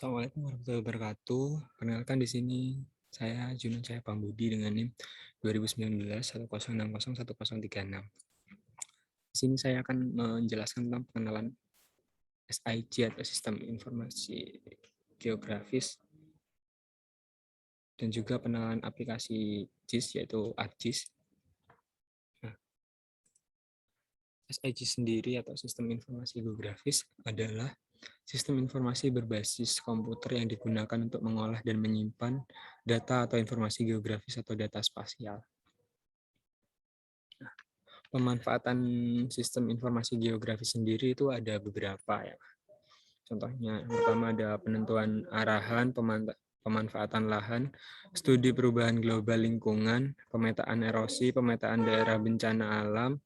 Assalamualaikum warahmatullahi wabarakatuh. Perkenalkan di sini saya Junan Cahaya Pambudi dengan NIM 2019 10601036. Di sini saya akan menjelaskan tentang pengenalan SIG atau Sistem Informasi Geografis dan juga pengenalan aplikasi JIS yaitu ArcGIS. Nah, SIG sendiri atau Sistem Informasi Geografis adalah sistem informasi berbasis komputer yang digunakan untuk mengolah dan menyimpan data atau informasi geografis atau data spasial. Pemanfaatan sistem informasi geografis sendiri itu ada beberapa ya. Contohnya, yang pertama ada penentuan arahan, pemanfaatan lahan, studi perubahan global lingkungan, pemetaan erosi, pemetaan daerah bencana alam,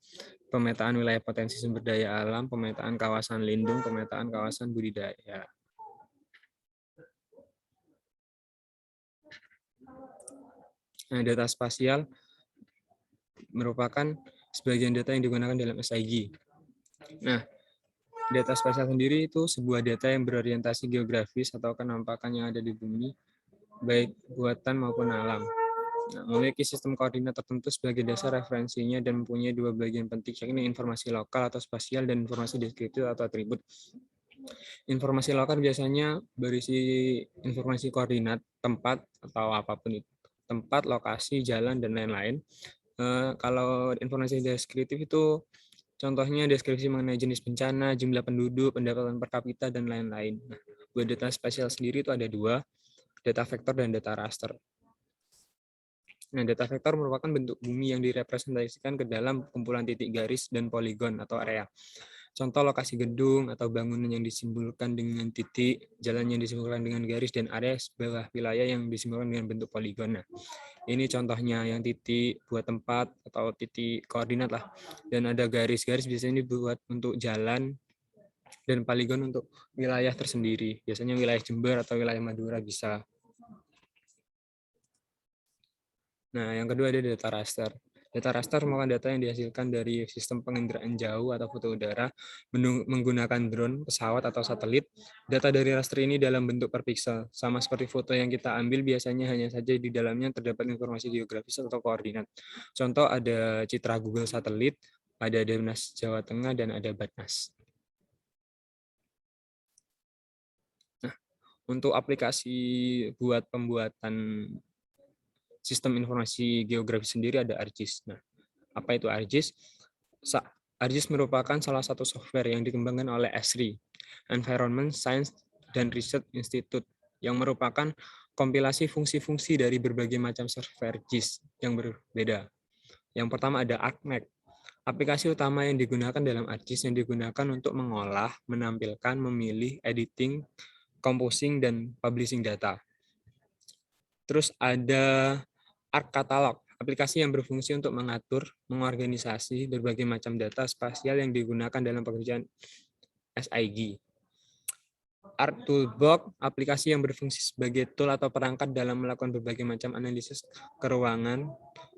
pemetaan wilayah potensi sumber daya alam, pemetaan kawasan lindung, pemetaan kawasan budidaya. Nah, data spasial merupakan sebagian data yang digunakan dalam SIG. Nah, data spasial sendiri itu sebuah data yang berorientasi geografis atau kenampakan yang ada di bumi, baik buatan maupun alam. Nah, memiliki sistem koordinat tertentu sebagai dasar referensinya dan mempunyai dua bagian penting, yakni informasi lokal atau spasial dan informasi deskriptif atau atribut. Informasi lokal biasanya berisi informasi koordinat, tempat, atau apapun itu. Tempat, lokasi, jalan, dan lain-lain. Kalau informasi deskriptif itu contohnya deskripsi mengenai jenis bencana, jumlah penduduk, pendapatan per kapita, dan lain-lain. Nah, buat data spasial sendiri itu ada dua, data vektor dan data raster. Nah, data vektor merupakan bentuk bumi yang direpresentasikan ke dalam kumpulan titik garis dan poligon atau area. Contoh lokasi gedung atau bangunan yang disimbolkan dengan titik, jalan yang disimbolkan dengan garis, dan area sebuah wilayah yang disimbolkan dengan bentuk poligon. Nah, ini contohnya yang titik buat tempat atau titik koordinat lah. Dan ada garis-garis biasanya dibuat untuk jalan dan poligon untuk wilayah tersendiri. Biasanya wilayah Jember atau wilayah Madura bisa. Nah, yang kedua ada data raster. Data raster merupakan data yang dihasilkan dari sistem penginderaan jauh atau foto udara menggunakan drone, pesawat, atau satelit. Data dari raster ini dalam bentuk per pixel. Sama seperti foto yang kita ambil, biasanya hanya saja di dalamnya terdapat informasi geografis atau koordinat. Contoh ada citra Google satelit, ada Dinas Jawa Tengah, dan ada Batnas. Nah, untuk aplikasi buat pembuatan sistem informasi geografi sendiri ada ArcGIS. Nah, apa itu ArcGIS? ArcGIS merupakan salah satu software yang dikembangkan oleh ESRI, Environment Science and Research Institute, yang merupakan kompilasi fungsi-fungsi dari berbagai macam software GIS yang berbeda. Yang pertama ada ArcMap. Aplikasi utama yang digunakan dalam ArcGIS yang digunakan untuk mengolah, menampilkan, memilih, editing, composing, dan publishing data. Terus ada ArcCatalog, aplikasi yang berfungsi untuk mengatur, mengorganisasi berbagai macam data spasial yang digunakan dalam pekerjaan SIG. ArcToolbox, aplikasi yang berfungsi sebagai tool atau perangkat dalam melakukan berbagai macam analisis keruangan.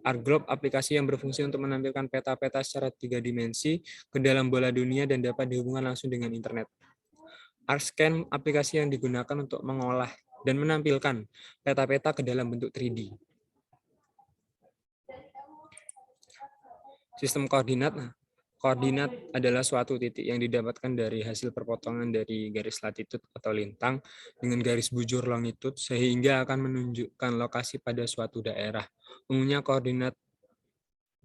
ArcGlobe, aplikasi yang berfungsi untuk menampilkan peta-peta secara 3 dimensi ke dalam bola dunia dan dapat dihubungkan langsung dengan internet. ArcScan, aplikasi yang digunakan untuk mengolah dan menampilkan peta-peta ke dalam bentuk 3D. Sistem koordinat. Koordinat adalah suatu titik yang didapatkan dari hasil perpotongan dari garis latitud atau lintang dengan garis bujur longitud sehingga akan menunjukkan lokasi pada suatu daerah. Umumnya koordinat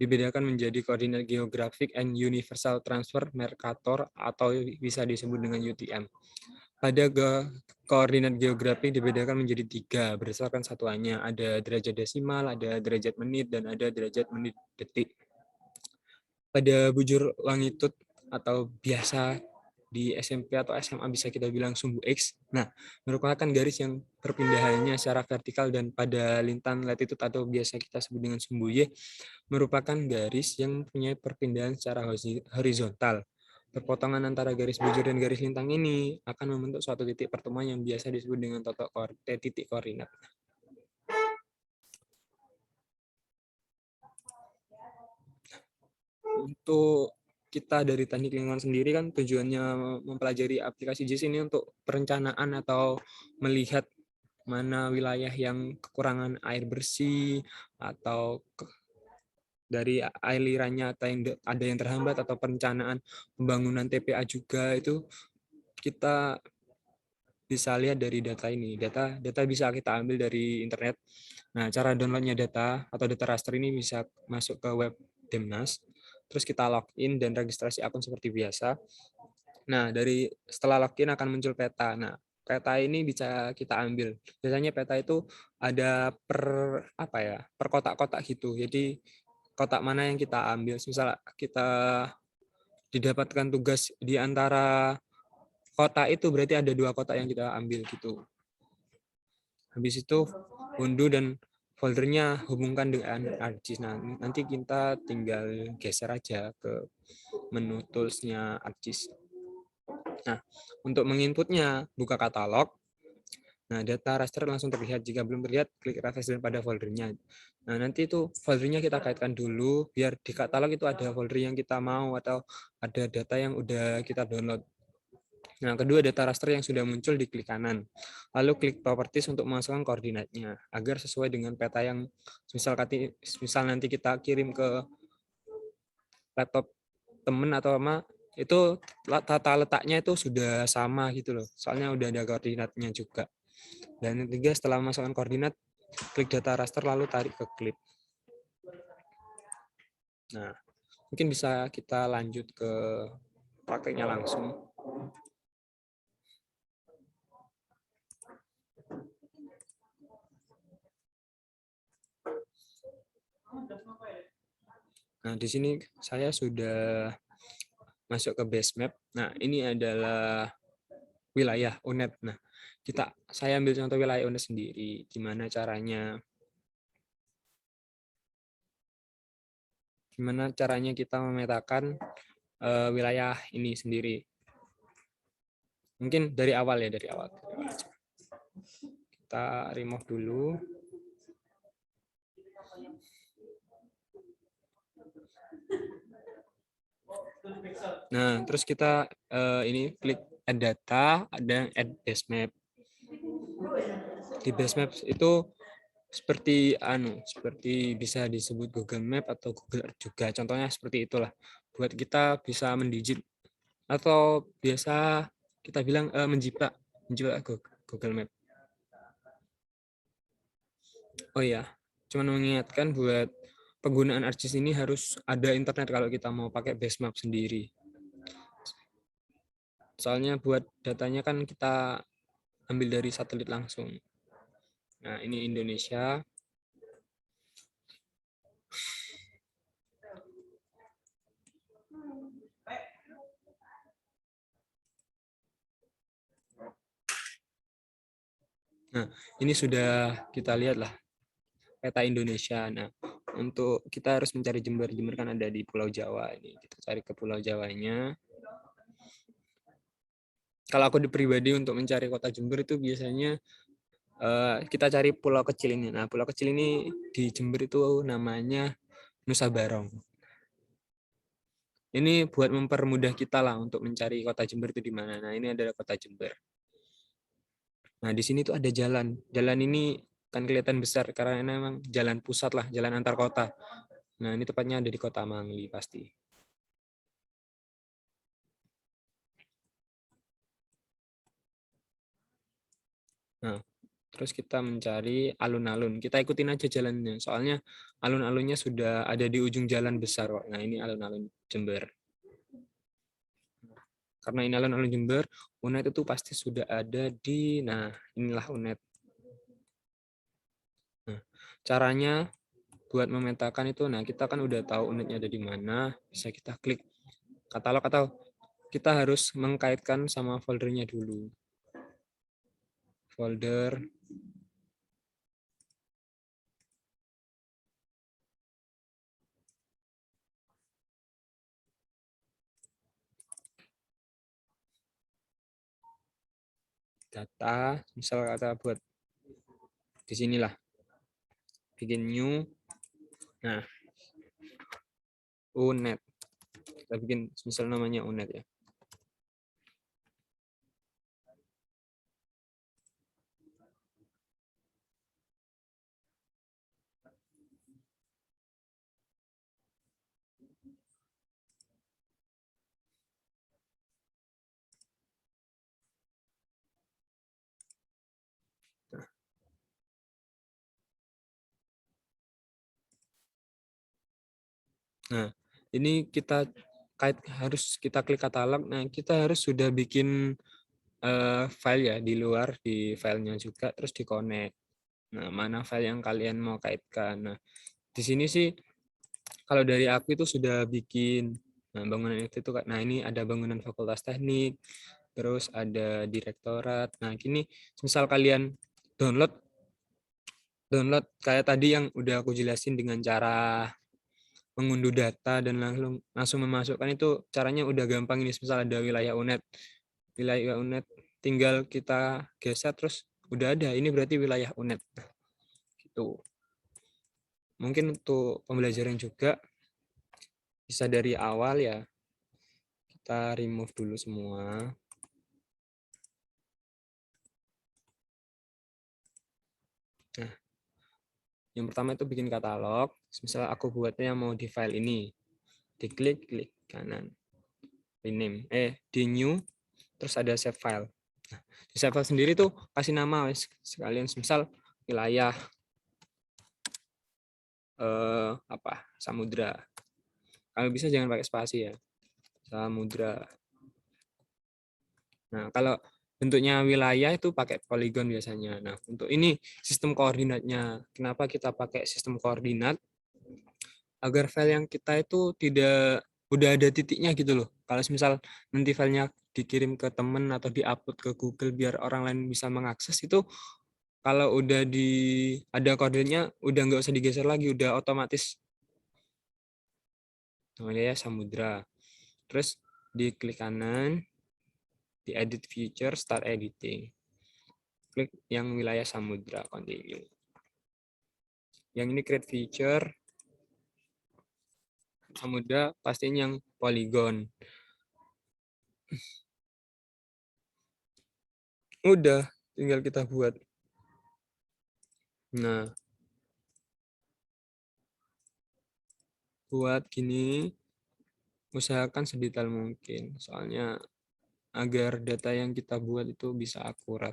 dibedakan menjadi koordinat geographic and universal transfer Mercator atau bisa disebut dengan UTM. Pada koordinat geografi dibedakan menjadi 3 berdasarkan satuannya. Ada derajat desimal, ada derajat menit, dan ada derajat menit detik. Pada bujur longitud atau biasa di SMP atau SMA bisa kita bilang sumbu X. Nah, merupakan garis yang perpindahannya secara vertikal, dan pada lintang latitud atau biasa kita sebut dengan sumbu Y merupakan garis yang mempunyai perpindahan secara horizontal. Perpotongan antara garis bujur dan garis lintang ini akan membentuk suatu titik pertemuan yang biasa disebut dengan titik koordinat. Untuk kita dari teknik lingkungan sendiri kan tujuannya mempelajari aplikasi JIS ini untuk perencanaan atau melihat mana wilayah yang kekurangan air bersih atau dari alirannya atau yang ada yang terhambat atau perencanaan pembangunan TPA juga itu kita bisa lihat dari data ini. Data bisa kita ambil dari internet. Nah, cara downloadnya data atau data raster ini bisa masuk ke web Demnas. Terus kita login dan registrasi akun seperti biasa. Nah, setelah login akan muncul peta. Nah, peta ini bisa kita ambil. Biasanya peta itu ada per kotak-kotak gitu. Jadi kotak mana yang kita ambil. Misal kita didapatkan tugas di antara kota itu berarti ada 2 kotak yang kita ambil gitu. Habis itu unduh dan foldernya hubungkan dengan ArcGIS. Nah, nanti kita tinggal geser aja ke menu tools-nya ArcGIS. Nah, untuk menginputnya buka katalog. Nah, data raster langsung terlihat. Jika belum terlihat, klik refresh pada foldernya. Nah, nanti itu foldernya kita kaitkan dulu biar di katalog itu ada folder yang kita mau atau ada data yang udah kita download. Nah, kedua data raster yang sudah muncul di klik kanan. Lalu klik properties untuk memasukkan koordinatnya agar sesuai dengan peta yang misal nanti kita kirim ke laptop temen atau apa itu tata letaknya itu sudah sama gitu loh. Soalnya udah ada koordinatnya juga. Dan ketiga setelah memasukkan koordinat, klik data raster lalu tarik ke klip. Nah, mungkin bisa kita lanjut ke prakteknya langsung. Nah, di sini saya sudah masuk ke base map. Nah, ini adalah wilayah UNED. Nah, saya ambil contoh wilayah UNED sendiri. Gimana caranya kita memetakan wilayah ini sendiri. Mungkin dari awal ya, dari awal. Kita remove dulu. Nah, terus kita ini klik add data, ada add base map. Di base map itu seperti bisa disebut Google Map atau Google Earth juga. Contohnya seperti itulah. Buat kita bisa mendigit atau biasa kita bilang menjiplak Google Map. Oh iya, cuman mengingatkan buat penggunaan ArcGIS ini harus ada internet kalau kita mau pakai base map sendiri. Soalnya buat datanya kan kita ambil dari satelit langsung. Nah, ini Indonesia. Nah, ini sudah kita lihat lah peta Indonesia. Nah, untuk kita harus mencari Jember. Jember kan ada di Pulau Jawa. Ini kita cari ke Pulau Jawanya. Kalau aku pribadi untuk mencari kota Jember itu biasanya kita cari pulau kecil ini. Nah, pulau kecil ini di Jember itu namanya Nusa Barong. Ini buat mempermudah kita lah untuk mencari kota Jember itu di mana. Nah, ini adalah kota Jember. Nah, di sini tuh ada jalan. Jalan ini kan kelihatan besar karena memang jalan pusat lah, jalan antar kota. Nah, ini tepatnya ada di Kota Mangli pasti. Nah, terus kita mencari alun-alun. Kita ikutin aja jalannya. Soalnya alun-alunnya sudah ada di ujung jalan besar. Nah, ini alun-alun Jember. Karena ini alun-alun Jember, UNED itu pasti sudah ada nah inilah UNED. Nah, caranya buat memetakan itu, nah kita kan udah tahu UNED-nya ada di mana, bisa kita klik katalog atau kita harus mengkaitkan sama foldernya dulu. Folder data, misal kata buat di sinilah bikin new. Nah, UNED. Kita bikin misal namanya UNED ya. Nah, ini kita harus kita klik katalog. Nah, kita harus sudah bikin file ya di luar, di filenya juga, terus di connect. Nah, mana file yang kalian mau kaitkan. Nah, di sini sih kalau dari aku itu sudah bikin bangunan itu tuh. Nah, ini ada bangunan Fakultas Teknik, terus ada direktorat. Nah, gini, misal kalian download kayak tadi yang udah aku jelasin dengan cara mengunduh data dan langsung memasukkan, itu caranya udah gampang. Ini misal ada wilayah UNED tinggal kita geser terus udah ada, ini berarti wilayah UNED gitu. Mungkin untuk pembelajaran juga bisa dari awal ya, kita remove dulu semua. Nah, yang pertama itu bikin katalog. Misal aku buatnya mau di file ini, diklik kanan, rename, di new, terus ada save file. Nah, di save file sendiri tuh kasih nama sekalian, misal wilayah Samudra. Kalau bisa jangan pakai spasi ya, Samudra. Nah, kalau bentuknya wilayah itu pakai poligon biasanya. Nah, untuk ini sistem koordinatnya. Kenapa kita pakai sistem koordinat? Agar file yang kita itu tidak udah ada titiknya gitu loh. Kalau misal nanti filenya dikirim ke temen atau diupload ke Google biar orang lain bisa mengakses, itu kalau udah ada kodenya udah nggak usah digeser lagi, udah otomatis. Namanya ya Samudra. Terus di klik kanan, di edit feature, start editing. Klik yang wilayah Samudra, continue. Yang ini create feature Samudra, pastinya yang polygon. Udah, tinggal kita buat. Nah, buat gini, usahakan sedetail mungkin. Soalnya agar data yang kita buat itu bisa akurat.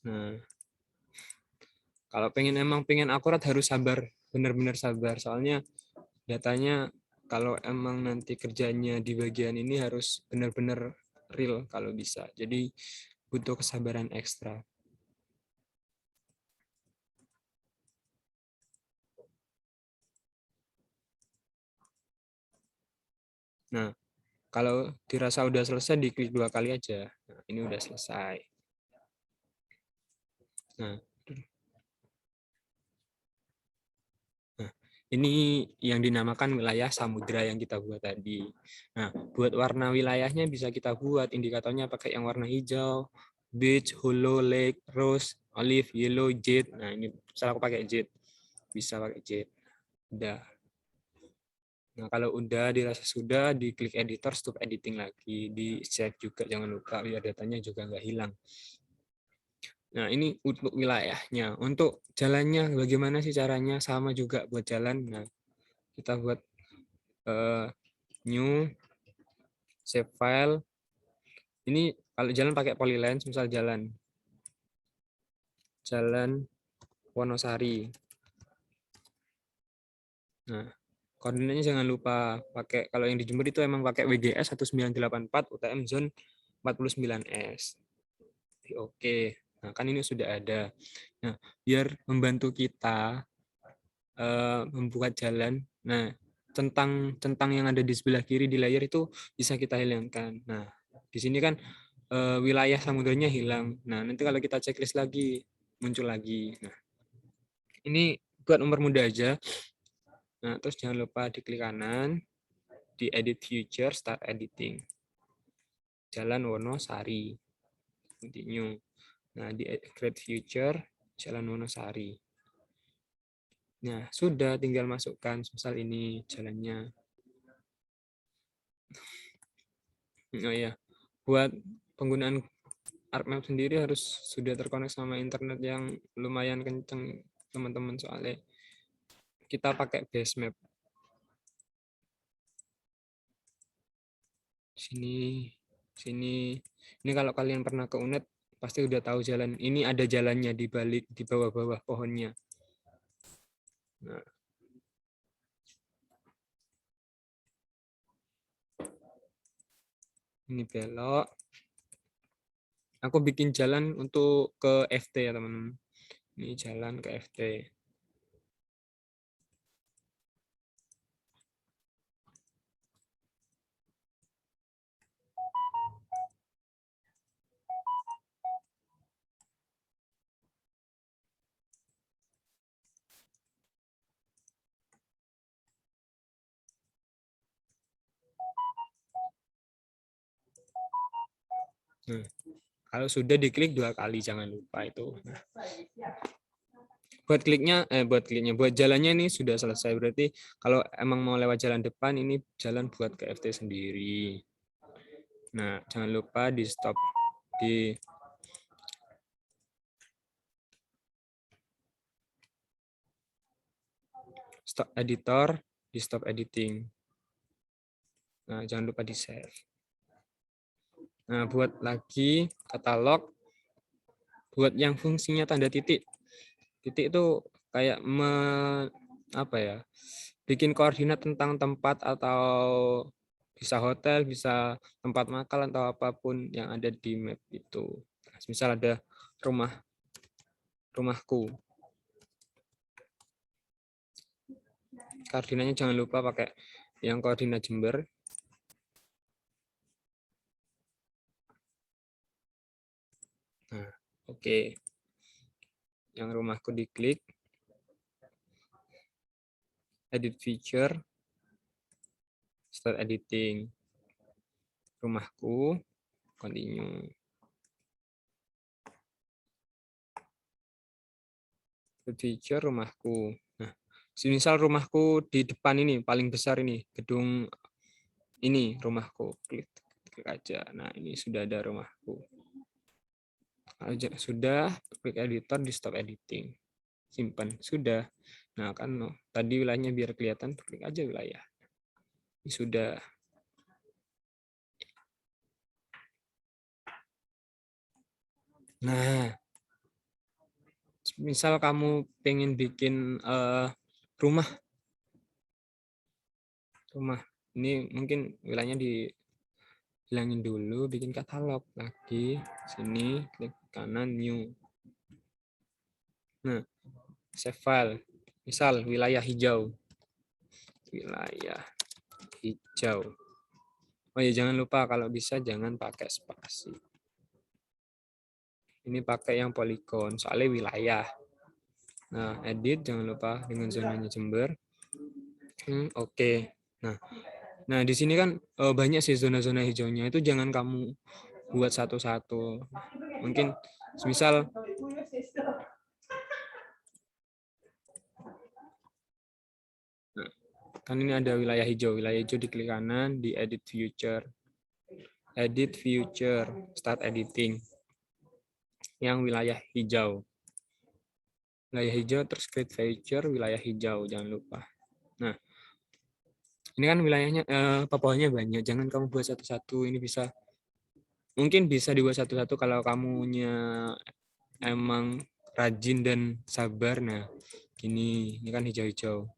Nah, kalau pengen akurat harus sabar, benar-benar sabar. Soalnya datanya kalau emang nanti kerjanya di bagian ini harus benar-benar real kalau bisa. Jadi butuh kesabaran ekstra. Nah, kalau dirasa udah selesai, diklik 2 kali aja. Nah, ini udah selesai. Nah, ini yang dinamakan wilayah samudra yang kita buat tadi. Nah, buat warna wilayahnya bisa kita buat indikatornya pakai yang warna hijau, beige, hollow, lake, rose, olive, yellow, jade. Nah, ini misalnya aku pakai jade. Bisa pakai jade. Udah. Nah, kalau udah dirasa sudah, diklik editor, stop editing lagi. Di save juga, jangan lupa biar datanya juga nggak hilang. Nah, ini untuk wilayahnya. Untuk jalannya, bagaimana sih caranya? Sama juga buat jalan. Nah, kita buat new, save file. Ini kalau jalan pakai Polylines, misal jalan Wonosari. Nah, koordinatnya jangan lupa pakai, kalau yang di Jember itu emang pakai WGS 1984 UTM zone 49S. Oke. Nah, kan ini sudah ada. Nah, biar membantu kita membuat jalan. Nah, centang yang ada di sebelah kiri di layar itu bisa kita hilangkan. Nah, di sini kan wilayah samudranya hilang. Nah, nanti kalau kita checklist lagi muncul lagi. Nah, ini buat mempermudah aja. Nah, terus jangan lupa diklik kanan, di edit future, start editing. Jalan Wonosari. continue. Nah, di create future Jalan Wonosari. Nah, sudah tinggal masukkan misal ini jalannya. Oh iya, buat penggunaan ArcMap sendiri harus sudah terkonek sama internet yang lumayan kenceng teman-teman, soalnya kita pakai Basemap. Sini. Ini kalau kalian pernah ke UNED pasti udah tahu jalan. Ini ada jalannya di balik, di bawah-bawah pohonnya. Nah, ini belok. Aku bikin jalan untuk ke FT ya teman-teman. Ini jalan ke FT. Nah, kalau sudah diklik 2 kali jangan lupa itu. Nah, buat jalannya ini sudah selesai, berarti kalau emang mau lewat jalan depan ini jalan buat ke FT sendiri. Nah, jangan lupa di stop di stop editor, di stop editing. Nah, jangan lupa di save. Nah, buat lagi katalog, buat yang fungsinya tanda titik. Titik itu kayak apa ya? Bikin koordinat tentang tempat, atau bisa hotel, bisa tempat makan, atau apapun yang ada di map itu. Misal ada rumahku. Koordinatnya jangan lupa pakai yang koordinat Jember. Nah, oke. Yang rumahku diklik. Edit feature. Start editing. Rumahku. Continue. Edit feature rumahku. Nah, misal rumahku di depan ini, paling besar ini, gedung ini rumahku. Klik aja. Nah, ini sudah ada rumahku. Sudah, klik editor, di stop editing. Simpan, sudah. Nah, kan tadi wilayahnya biar kelihatan, klik aja wilayah. Ini sudah. Nah, misal kamu pengen bikin rumah. Ini mungkin wilayahnya dihilangin dulu, bikin katalog lagi. Sini, klik kanan, new. Nah, save file. Misal wilayah hijau. Wilayah hijau. Oh ya, jangan lupa kalau bisa jangan pakai spasi. Ini pakai yang polygon, soalnya wilayah. Nah, edit jangan lupa dengan zonanya Jember. Oke. Nah, di sini kan banyak sih zona-zona hijaunya. Itu jangan kamu buat satu-satu. Mungkin misal kan ini ada wilayah hijau. Wilayah hijau diklik kanan, di edit future. Edit future, start editing. Yang wilayah hijau. Wilayah hijau, terus create feature wilayah hijau, jangan lupa. Nah, ini kan wilayahnya, papauannya banyak. Jangan kamu buat satu-satu. Ini mungkin bisa dibuat satu-satu kalau kamunya emang rajin dan sabar. Nah, ini kan hijau-hijau.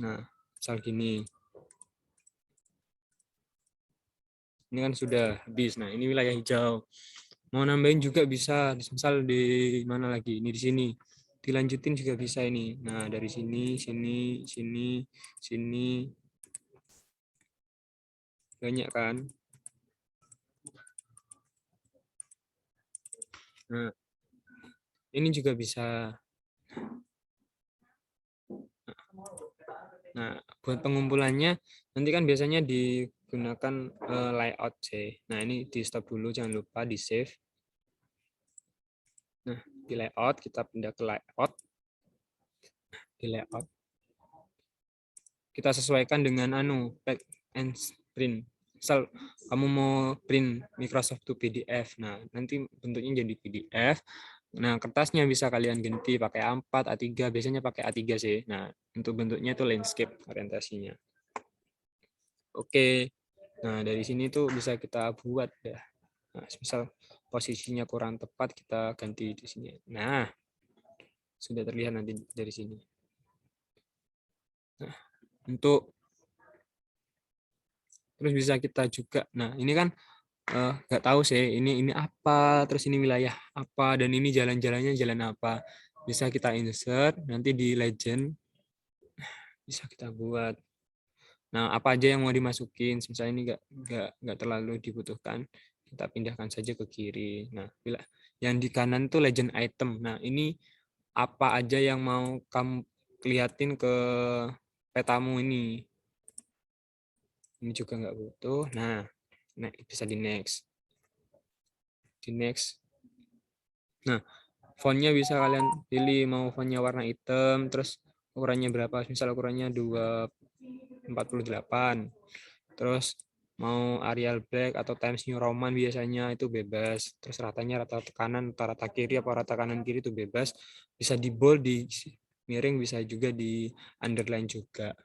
Nah, misal gini. Ini kan sudah habis. Nah, ini wilayah hijau. Mau nambahin juga bisa. Misal di mana lagi? Ini di sini. Dilanjutin juga bisa ini. Nah, dari sini, sini, sini, sini. Banyak kan? Nah, ini juga bisa. Nah, buat pengumpulannya nanti kan biasanya digunakan layout C. Nah, ini di stop dulu, jangan lupa di save. Nah, di layout kita pindah ke layout. Di layout kita sesuaikan dengan pack and print. Misal kamu mau print Microsoft to PDF. Nah, nanti bentuknya jadi PDF. Nah, kertasnya bisa kalian ganti pakai A4, A3, biasanya pakai A3 sih. Nah, untuk bentuknya itu landscape orientasinya. Oke. Nah, dari sini tuh bisa kita buat ya. Nah, misal posisinya kurang tepat, kita ganti di sini. Nah, sudah terlihat nanti dari sini. Nah, untuk terus bisa kita juga. Nah, ini kan nggak tahu sih ini apa, terus ini wilayah apa, dan ini jalan-jalannya jalan apa. Bisa kita insert nanti di legend, bisa kita buat. Nah, apa aja yang mau dimasukin, misalnya ini nggak terlalu dibutuhkan, kita pindahkan saja ke kiri. Nah, bila yang di kanan tuh legend item. Nah, ini apa aja yang mau kamu kelihatin ke petamu ini. Ini juga nggak butuh. Nah, bisa di next. Di next. Nah, fontnya bisa kalian pilih mau fontnya warna hitam, terus ukurannya berapa, misal ukurannya 248, terus mau Arial Black atau Times New Roman biasanya itu bebas, terus ratanya rata kanan atau rata kiri apa rata kanan kiri itu bebas, bisa di bold, di miring, bisa juga di underline juga.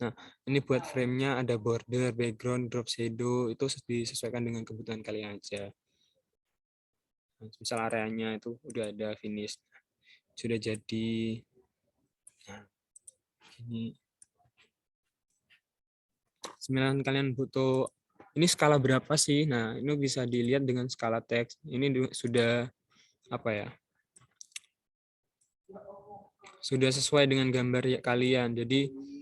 Nah, ini buat frame-nya ada border, background, drop shadow, itu disesuaikan dengan kebutuhan kalian aja. Misal areanya itu udah ada finish, sudah jadi. Nah, ini sebenarnya kalian butuh ini skala berapa sih? Nah, ini bisa dilihat dengan skala teks. Ini sudah apa ya? Sudah sesuai dengan gambar ya kalian. Jadi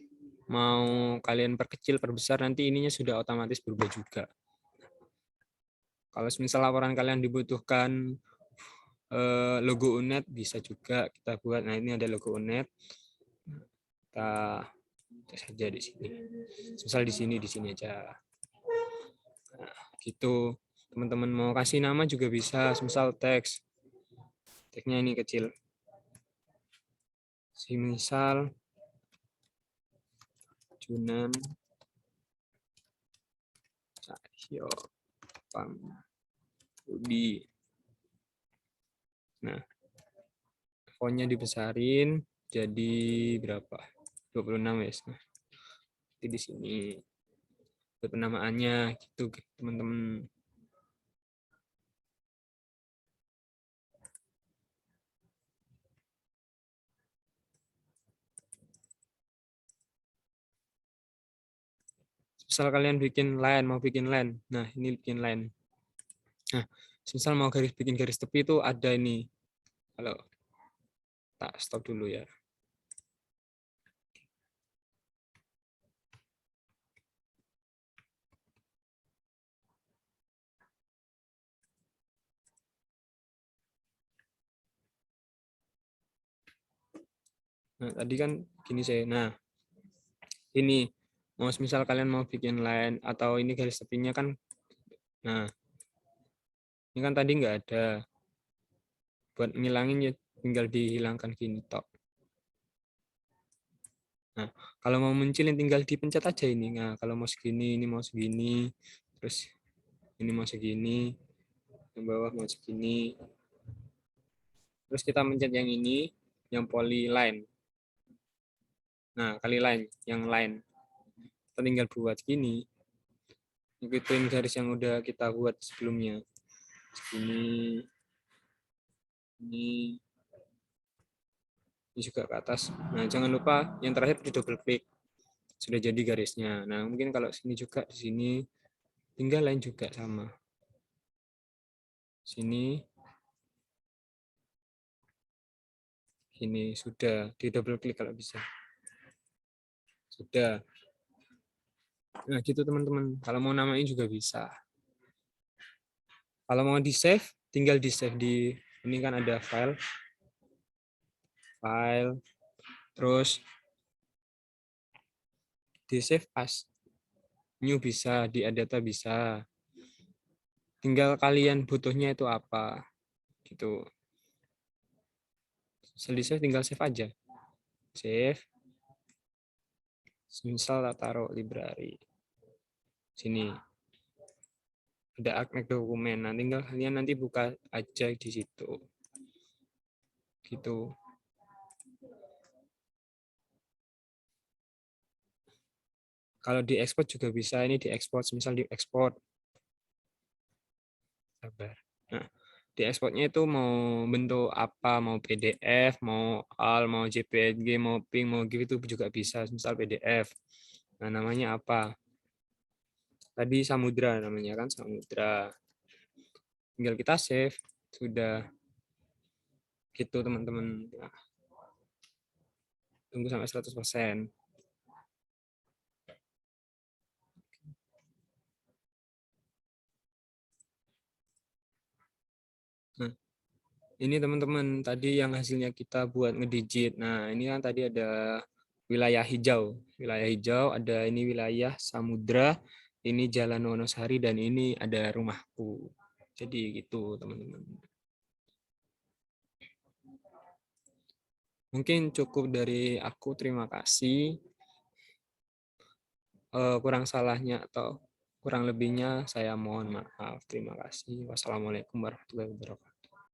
mau kalian perkecil, perbesar, nanti ininya sudah otomatis berubah juga. Kalau misal laporan kalian dibutuhkan logo UNED, bisa juga kita buat. Nah, ini ada logo UNED. Kita saja di sini. Misal di sini aja. Nah, gitu. Teman-teman mau kasih nama juga bisa, misal teks. Teksnya ini kecil. Misal Junan Cahyo Pambudi. Nah, fontnya dibesarin jadi berapa? 26 ya. Nah, di sini penamaannya gitu teman-teman. Misal kalian bikin line, mau bikin line. Nah, ini bikin line. Nah, misal mau bikin garis tepi itu ada ini. Kalau tak stop dulu ya. Nah, tadi kan gini saya. Nah, ini mau misal kalian mau bikin line atau ini garis tepinya kan. Nah, ini kan tadi nggak ada. Buat ngilangin ya tinggal dihilangkan gini tok. Nah, kalau mau muncul tinggal dipencet aja ini. Nah, kalau mau segini, ini mau segini, terus ini mau segini, yang bawah mau segini. Terus kita mencet yang ini, yang polyline. Nah, kali line, yang line. Kita tinggal buat gini. Ikutin garis yang udah kita buat sebelumnya. Segini, ini juga ke atas. Nah, jangan lupa yang terakhir di double klik. Sudah jadi garisnya. Nah, mungkin kalau sini juga, di sini tinggal lain juga sama. Sini, sini sudah di double klik kalau bisa. Sudah. Nah, gitu teman-teman. Kalau mau namain juga bisa. Kalau mau di save, tinggal di save di ini kan ada file, terus di save as new bisa, di add data bisa. Tinggal kalian butuhnya itu apa gitu. Selesai tinggal save aja. Save. Misal taruh library. Sini. Ada agnek dokumen. Nah, tinggal kalian nanti buka aja di situ. Gitu. Kalau diekspor juga bisa. Ini diekspor, misal diekspor. Sabar. Nah, diekspornya itu mau bentuk apa, mau PDF, mau AL, mau JPG, mau PNG, mau GIF itu juga bisa. Misal PDF. Nah, namanya apa? Tadi samudra namanya kan, samudra. Tinggal kita save. Sudah. Gitu teman-teman. Nah, tunggu sampai 100%. Nah, ini teman-teman tadi yang hasilnya kita buat ngedigit. Nah, ini kan tadi ada wilayah hijau. Wilayah hijau ada ini wilayah samudra, ini Jalan Wonosari, dan ini ada rumahku. Jadi gitu teman-teman. Mungkin cukup dari aku. Terima kasih. Kurang salahnya atau kurang lebihnya saya mohon maaf. Terima kasih. Wassalamualaikum warahmatullahi wabarakatuh.